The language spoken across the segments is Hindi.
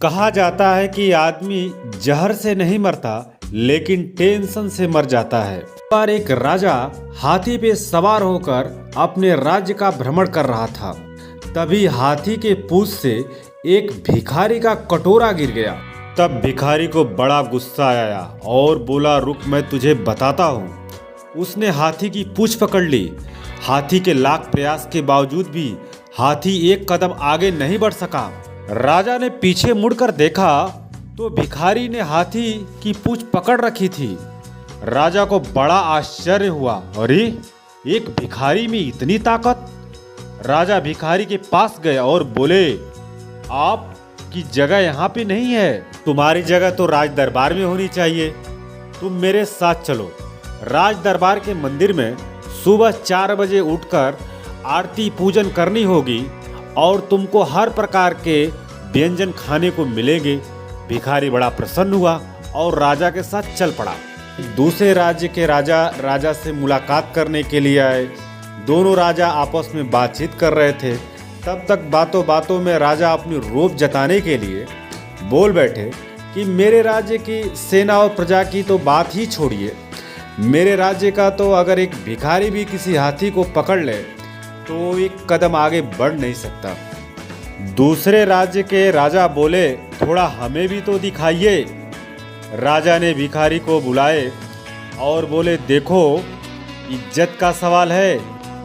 कहा जाता है कि आदमी जहर से नहीं मरता लेकिन टेंशन से मर जाता है। पर एक राजा हाथी पे सवार होकर अपने राज्य का भ्रमण कर रहा था। तभी हाथी के पूंछ से एक भिखारी का कटोरा गिर गया। तब भिखारी को बड़ा गुस्सा आया और बोला, रुक, मैं तुझे बताता हूँ। उसने हाथी की पूंछ पकड़ ली। हाथी के लाख प्रयास के बावजूद भी हाथी एक कदम आगे नहीं बढ़ सका। राजा ने पीछे मुड़कर देखा तो भिखारी ने हाथी की पूंछ पकड़ रखी थी। राजा को बड़ा आश्चर्य हुआ, अरे एक भिखारी में इतनी ताकत। राजा भिखारी के पास गए और बोले, आपकी जगह यहाँ पे नहीं है, तुम्हारी जगह तो राज दरबार में होनी चाहिए। तुम मेरे साथ चलो। राज दरबार के मंदिर में सुबह 4 बजे उठकर आरती पूजन करनी होगी और तुमको हर प्रकार के व्यंजन खाने को मिलेंगे। भिखारी बड़ा प्रसन्न हुआ और राजा के साथ चल पड़ा। दूसरे राज्य के राजा से मुलाकात करने के लिए आए। दोनों राजा आपस में बातचीत कर रहे थे। तब तक बातों बातों में राजा अपनी रोब जताने के लिए बोल बैठे कि मेरे राज्य की सेना और प्रजा की तो बात ही छोड़िए, मेरे राज्य का तो अगर एक भिखारी भी किसी हाथी को पकड़ ले तो एक कदम आगे बढ़ नहीं सकता। दूसरे राज्य के राजा बोले, थोड़ा हमें भी तो दिखाइए। राजा ने भिखारी को बुलाए और बोले, देखो, इज्जत का सवाल है,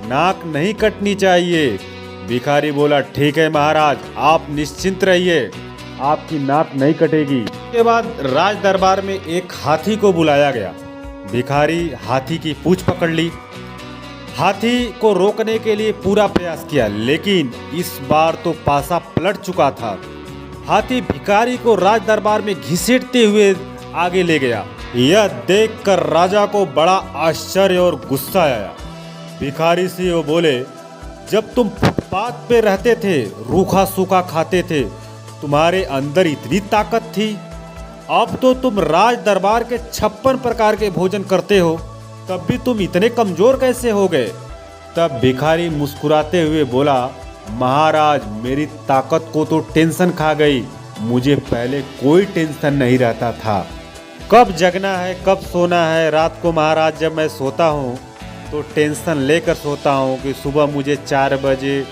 नाक नहीं कटनी चाहिए। भिखारी बोला, ठीक है महाराज, आप निश्चिंत रहिए, आपकी नाक नहीं कटेगी। उसके बाद राज दरबार में एक हाथी को बुलाया गया। भिखारी हाथी की पूंछ पकड़ ली। हाथी को रोकने के लिए पूरा प्रयास किया, लेकिन इस बार तो पासा पलट चुका था। हाथी भिखारी को राज दरबार में घसीटते हुए आगे ले गया। यह देखकर राजा को बड़ा आश्चर्य और गुस्सा आया। भिखारी से वो बोले, जब तुम फुटपाथ पे रहते थे, रूखा सूखा खाते थे, तुम्हारे अंदर इतनी ताकत थी। अब तो तुम राज दरबार के 56 प्रकार के भोजन करते हो, तब भी तुम इतने कमजोर कैसे हो गए? तब भिखारी मुस्कुराते हुए बोला, महाराज, मेरी ताकत को तो टेंशन खा गई। मुझे पहले कोई टेंशन नहीं रहता था, कब जगना है कब सोना है। रात को महाराज जब मैं सोता हूँ तो टेंशन लेकर सोता हूँ कि सुबह मुझे 4 बजे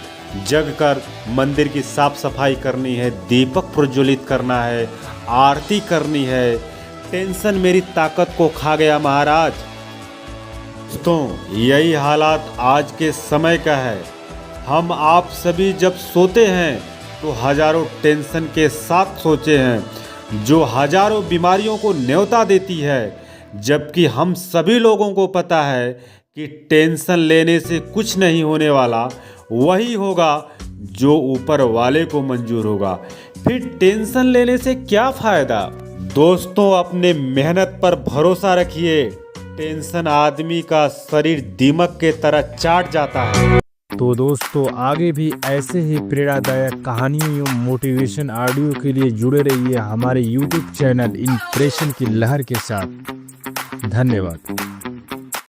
जगकर मंदिर की साफ सफाई करनी है, दीपक प्रज्वलित करना है, आरती करनी है। टेंशन मेरी ताकत को खा गया महाराज। दोस्तों, यही हालात आज के समय का है। हम आप सभी जब सोते हैं तो हजारों टेंशन के साथ सोते हैं, जो हजारों बीमारियों को न्योता देती है, जबकि हम सभी लोगों को पता है कि टेंशन लेने से कुछ नहीं होने वाला। वही होगा जो ऊपर वाले को मंजूर होगा। फिर टेंशन लेने से क्या फायदा? दोस्तों, अपने मेहनत पर भरोसा रखिए। टेंशन आदमी का शरीर दीमक के तरह चाट जाता है। तो दोस्तों, आगे भी ऐसे ही प्रेरणादायक कहानियों एवं मोटिवेशन ऑडियो के लिए जुड़े रहिए हमारे YouTube चैनल इंस्पिरेशन की लहर के साथ। धन्यवाद।